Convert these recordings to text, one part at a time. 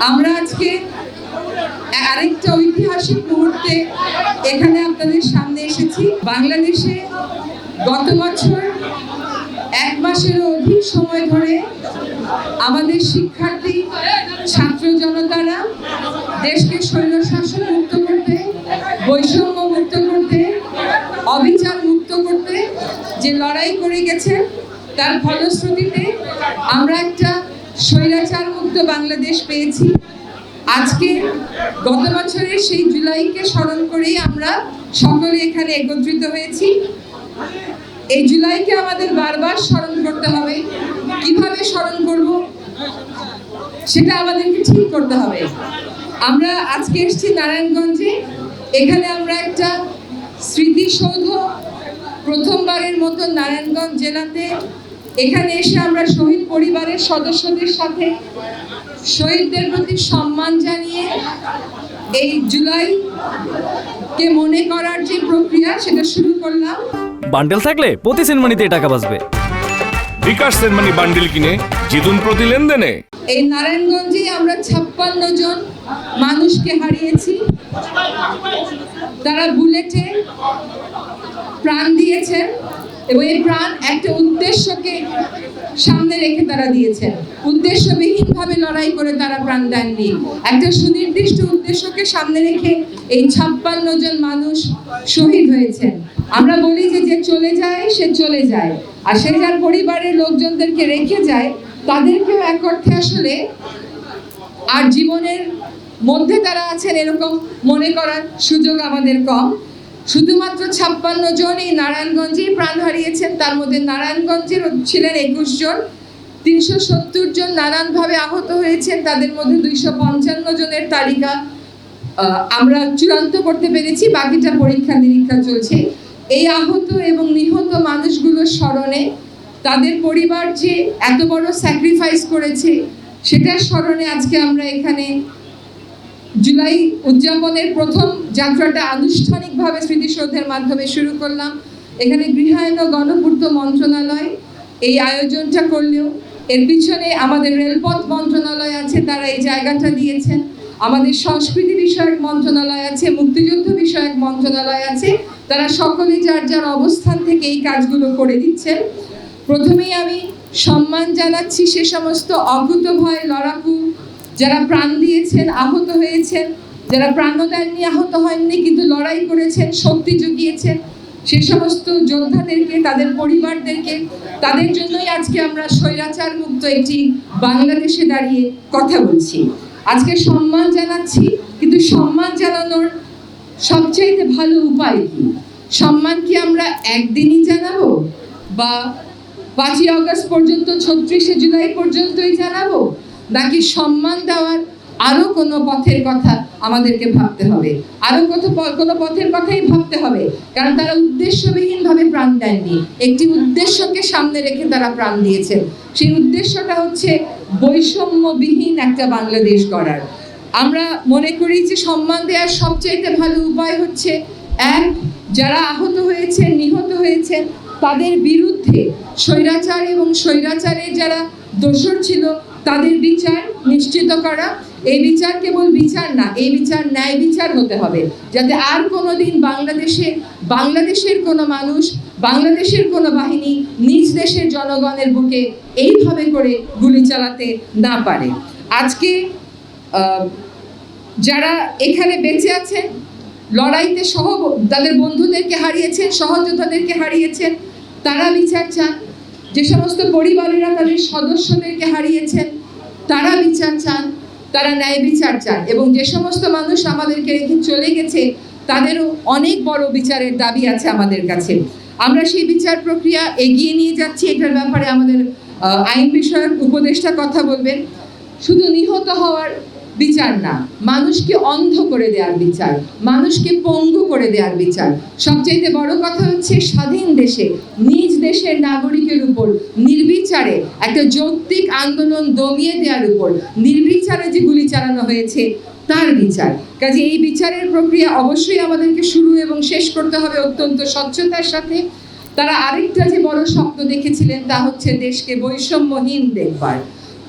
আমরা আজকে আরেকটা ঐতিহাসিক মুহূর্তে এখানে আপনাদের সামনে এসেছি। বাংলাদেশে গত বছর 1 মাসেরও অধিক সময় ধরে আমাদের শিক্ষার্থী ছাত্র জনতারা দেশকে স্বৈরশাসন মুক্ত করতে, বৈষম্য মুক্ত করতে, অবিচার মুক্ত করতে যে লড়াই করে গেছে, তার ফলশ্রুতিতে আমরা একটা স্বৈরাচার মুক্ত বাংলাদেশ পেয়েছি। আজকে গত বছরের সেই জুলাইকে স্মরণ করেই আমরা সকলে এখানে একত্রিত হয়েছি। এই জুলাইকে আমাদের বারবার স্মরণ করতে হবে। কিভাবে স্মরণ করব সেটা আমাদেরকে ঠিক করতে হবে। আমরা আজকে এসেছি নারায়ণগঞ্জে। এখানে আমরা একটা স্মৃতিসৌধ, প্রথমবারের মতো নারায়ণগঞ্জ জেলাতে এখানে এসে আমরা শহীদ পরিবারের সদস্যদের সাথে শহীদদের প্রতি সম্মান জানিয়ে এই জুলাইকে মনে করার যে প্রক্রিয়া সেটা শুরু করলাম। বান্ডেল থাকলে প্রতি সেনমানিতে টাকা বাঁচবে। বিকাশ সেনমানি বান্ডেল কিনে জিতুন প্রতি লেনদেনে। এই নারায়ণগঞ্জে আমরা 56 জন মানুষকে হারিয়েছি। তারা বুলেটে প্রাণ দিয়েছেন এবং এই প্রাণ একটা উদ্দেশ্যকে সামনে রেখে তারা দিয়েছেন। উদ্দেশ্যবিহীনভাবে লড়াই করে তারা প্রাণ দেননি। একটা সুনির্দিষ্ট উদ্দেশ্যকে সামনে রেখে এই 56 জন মানুষ শহীদ হয়েছেন। আমরা বলি যে যে চলে যায় সে চলে যায়, আর সে যার পরিবারের লোকজনদেরকে রেখে যায় তাদেরকেও এক অর্থে আসলে আর জীবনের মধ্যে তারা আছেন এরকম মনে করার সুযোগ আমাদের কম। শুধুমাত্র 56 জন এই নারায়ণগঞ্জেই প্রাণ হারিয়েছেন। তার মধ্যে নারায়ণগঞ্জের ছিলেন 21 জন, 370 জন নানানভাবে আহত হয়েছেন। তাদের মধ্যে 255 জনের তালিকা আমরা চূড়ান্ত করতে পেরেছি, বাকিটা পরীক্ষা নিরীক্ষা চলছে। এই আহত এবং নিহত মানুষগুলোর স্মরণে, তাদের পরিবার যে এত বড় স্যাক্রিফাইস করেছে সেটার স্মরণে আজকে আমরা এখানে জুলাই উদযাপনের প্রথম যাত্রাটা আনুষ্ঠানিকভাবে স্মৃতিসৌধের মাধ্যমে শুরু করলাম। এখানে গৃহায়ন ও গণপূর্ত মন্ত্রণালয় এই আয়োজনটা করলেও এর পিছনে আমাদের রেলপথ মন্ত্রণালয় আছে, তারা এই জায়গাটা দিয়েছেন। আমাদের সংস্কৃতি বিষয়ক মন্ত্রণালয় আছে, মুক্তিযুদ্ধ বিষয়ক মন্ত্রণালয় আছে, তারা সকলে যার যার অবস্থান থেকে এই কাজগুলো করে দিচ্ছেন। প্রথমেই আমি সম্মান জানাচ্ছি সে সমস্ত অকুতোভয় লড়াকু যারা প্রাণ দিয়েছেন, আহত হয়েছেন, যারা প্রাণদান নিয়ে আহত হয়নি কিন্তু লড়াই করেছেন, শক্তি জুগিয়েছেন, সে সমস্ত যোদ্ধাদেরকে, তাদের পরিবারদেরকে, তাদের জন্যই আজকে আমরা স্বৈরাচার মুক্ত একটি বাংলাদেশে দাঁড়িয়ে কথা বলছি। আজকে সম্মান জানাচ্ছি, কিন্তু সম্মান জানানোর সবচাইতে ভালো উপায় কি? সম্মান কি আমরা একদিনই জানাবো, বা 5ই আগস্ট পর্যন্ত 36শে জুলাই পর্যন্তই জানাবো, নাকি সম্মান দেওয়ার আরো কোনো পথের কথা আমাদেরকে ভাবতে হবে? আরো কোনো পথের কথাই ভাবতে হবে, কারণ তারা উদ্দেশ্যবিহীনভাবে প্রাণ দেননি, একটি উদ্দেশ্যকে সামনে রেখে তারা প্রাণ দিয়েছেন। সেই উদ্দেশ্যটা হচ্ছে বৈষম্যবিহীন একটা বাংলাদেশ গড়ার। আমরা মনে করি যে সম্মান দেওয়ার সবচাইতে ভালো উপায় হচ্ছে, এক, যারা আহত হয়েছেন, নিহত হয়েছেন, তাদের বিরুদ্ধে স্বৈরাচার এবং স্বৈরাচারের যারা দোষর ছিল তাদের বিচার নিশ্চিত করা। এই বিচার কেবল বিচার না, এই বিচার ন্যায় বিচার হতে হবে, যাতে আর কোনোদিন বাংলাদেশের কোনো মানুষ, বাংলাদেশের কোনো বাহিনী নিজ দেশের জনগণের বুকে এইভাবে করে গুলি চালাতে না পারে। আজকে যারা এখানে বেঁচে আছেন, লড়াইতে তাদের বন্ধুদেরকে হারিয়েছেন, সহযোদ্ধাদেরকে হারিয়েছেন, তারা বিচার চান। যে সমস্ত পরিবারেরা তাদের সদস্যদেরকে হারিয়েছেন তারা বিচার চান, তারা ন্যায় বিচার চান। এবং যে সমস্ত মানুষ আমাদেরকে রেখে চলে গেছে তাদেরও অনেক বড় বিচারের দাবি আছে আমাদের কাছে। আমরা সেই বিচার প্রক্রিয়া এগিয়ে নিয়ে যাচ্ছি। এটার ব্যাপারে আমাদের আইন বিষয়ক উপদেষ্টা কথা বলবেন। শুধু নিহত হওয়ার বিচার না, মানুষকে অন্ধ করে দেওয়ার বিচার, মানুষকে পঙ্গু করে দেওয়ার বিচার। সবচাইতে বড় কথা হচ্ছে স্বাধীন দেশে নিজ দেশের নাগরিকের উপর নির্বিচারে একটা যৌক্তিক আন্দোলন দমিয়ে দেওয়ার উপর নির্বিচারে যে গুলি চালানো হয়েছে তার বিচার। কাজে এই বিচারের প্রক্রিয়া অবশ্যই আমাদেরকে শুরু এবং শেষ করতে হবে অত্যন্ত স্বচ্ছতার সাথে। তারা আরেকটা যে বড় স্বপ্ন দেখেছিলেন তা হচ্ছে দেশকে বৈষম্যহীন দেখবার।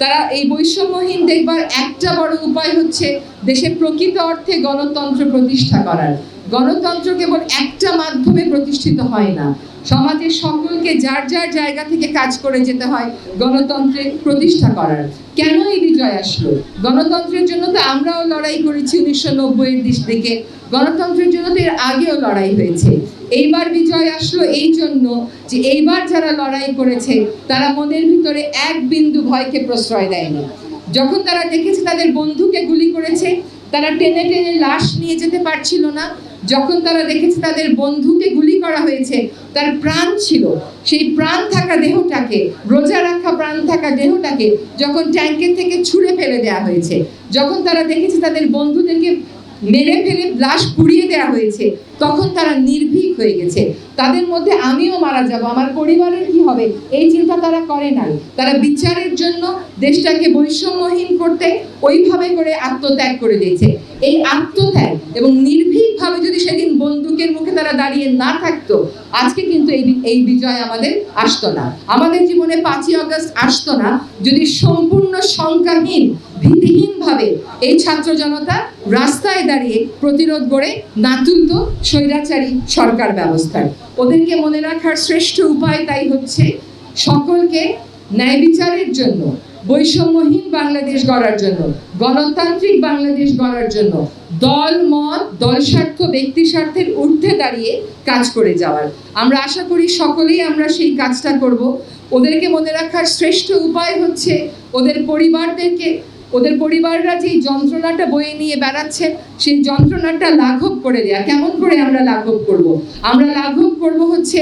তারা এই বৈষম্যহীন দেখবার একটা বড় উপায় হচ্ছে দেশে প্রকৃত অর্থে গণতন্ত্র প্রতিষ্ঠা করার। গণতন্ত্র কেবল একটা মাধ্যমে প্রতিষ্ঠিত হয় না, সমাজের সকলকে যার যার জায়গা থেকে কাজ করে যেতে হয় গণতন্ত্রের প্রতিষ্ঠা করার। কেন এই বিজয় আসলো? গণতন্ত্রের জন্য তো আমরাও লড়াই করেছি 1990-এর দিকে, গণতন্ত্রের জন্য তো এর আগেও লড়াই হয়েছে। এইবার বিজয় আসলো এই জন্য যে এইবার যারা লড়াই করেছে তারা মনের ভিতরে এক বিন্দু ভয়কে প্রশ্রয় দেয়নি। যখন তারা দেখেছে তাদের বন্ধুকে গুলি করেছে, তারা টেনে টেনে লাশ নিয়ে যেতে পারছিল না। যখন তারা দেখেছে তাদের বন্ধুকে গুলি করা হয়েছে, তার প্রাণ ছিল, সেই প্রাণ থাকা দেহটাকে, রোজা রাখা প্রাণ থাকা দেহটাকে যখন ট্যাঙ্কের থেকে ছুঁড়ে ফেলে দেওয়া হয়েছে, যখন তারা দেখেছে তাদের বন্ধুদেরকে মেরে ফেলে লাশ পুড়িয়ে দেওয়া হয়েছে, তখন তারা নির্ভীক হয়ে গেছে। তাদের মধ্যে আমিও মারা যাব, আমার পরিবারের কি হবে, এই চিন্তা তারা করে নাই। তারা বিচারের জন্য দেশটাকে বৈষম্যহীন করতে ওইভাবে করে আত্মত্যাগ করে দিয়েছে। এই আত্মত্যাগ এবং নির্ভীকভাবে যদি সেদিন বন্দুকের মুখে তারা দাঁড়িয়ে না থাকতো, আজকে কিন্তু এই বিজয় আমাদের আসতো না। আমাদের জীবনে 5ই আগস্ট আসতো না যদি সম্পূর্ণ শঙ্কাহীন, ভীতিহীনভাবে এই ছাত্র জনতা রাস্তায় দাঁড়িয়ে প্রতিরোধ গড়ে না তুলতো স্বৈরাচারী সরকার ব্যবস্থার। ওদেরকে মনে রাখার শ্রেষ্ঠ উপায় তাই হচ্ছে সকলকে ন্যায় বিচারের জন্য, বৈষম্যহীন বাংলাদেশ গড়ার জন্য, গণতান্ত্রিক বাংলাদেশ গড়ার জন্য দল মত, দল স্বার্থ, ব্যক্তি স্বার্থের ঊর্ধ্বে দাঁড়িয়ে কাজ করে যাওয়ার। আমরা আশা করি সকলেই আমরা সেই কাজটা করব। ওদেরকে মনে রাখার শ্রেষ্ঠ উপায় হচ্ছে ওদের পরিবাররা যে যন্ত্রণাটা বয়ে নিয়ে বেড়াচ্ছেন সেই যন্ত্রণাটা লাঘব করে দেয়া। কেমন করে আমরা লাঘব করব? আমরা লাঘব করব হচ্ছে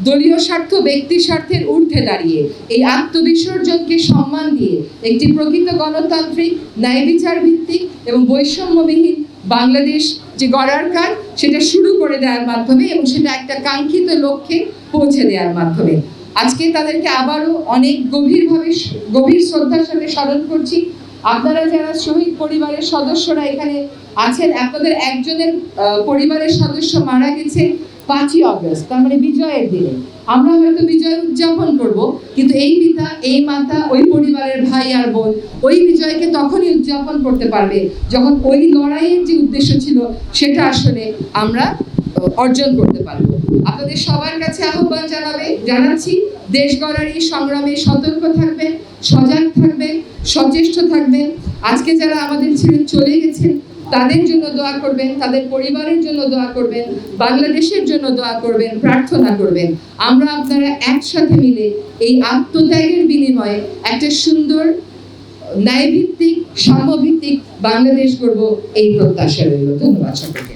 দলীয় স্বার্থ, ব্যক্তি স্বার্থের ঊর্ধ্বে দাঁড়িয়ে এই আত্মবিসর্জনকে সম্মান দিয়ে একটি প্রকৃত গণতান্ত্রিক, ন্যায় বিচার ভিত্তিক এবং বৈষম্যবিহীন বাংলাদেশ যে গড়ার কাজ সেটা শুরু করে দেওয়ার মাধ্যমে এবং সেটা একটা কাঙ্ক্ষিত লক্ষ্যে পৌঁছে দেওয়ার মাধ্যমে। আজকে তাদেরকে আবারও অনেক গভীর শ্রদ্ধার সাথে স্মরণ করছি। আপনারা যারা শহীদ পরিবারের সদস্যরা এখানে আছেন, আপনাদের একজনের পরিবারের সদস্য মারা গেছে 5ই আগস্ট, তার মানে বিজয়ের দিনে। আমরা হয়তো বিজয় উদযাপন করব, কিন্তু এই পিতা, এই মাতা, ওই পরিবারের ভাই আর বোন ওই বিজয়কে তখনই উদযাপন করতে পারবে যখন ওই লড়াইয়ের যে উদ্দেশ্য ছিল সেটা আসলে আমরা অর্জন করতে পারবো। আপনাদের সবার কাছে আহ্বান জানাচ্ছি, দেশ গড়ার এই সংগ্রামে সতর্ক থাকবেন, সজাগ থাকবেন, সচেষ্ট থাকবেন। আজকে যারা আমাদের ছেড়ে চলে গেছেন তাদের জন্য দোয়া করবেন, তাদের পরিবারের জন্য দোয়া করবেন, বাংলাদেশের জন্য দোয়া করবেন, প্রার্থনা করবেন। আমরা আপনারা একসাথে মিলে এই আত্মত্যাগের বিনিময়ে একটা সুন্দর, ন্যায়ভিত্তিক, সাম্যভিত্তিক বাংলাদেশ গড়ব, এই প্রত্যাশা রইল। ধন্যবাদ সকলকে।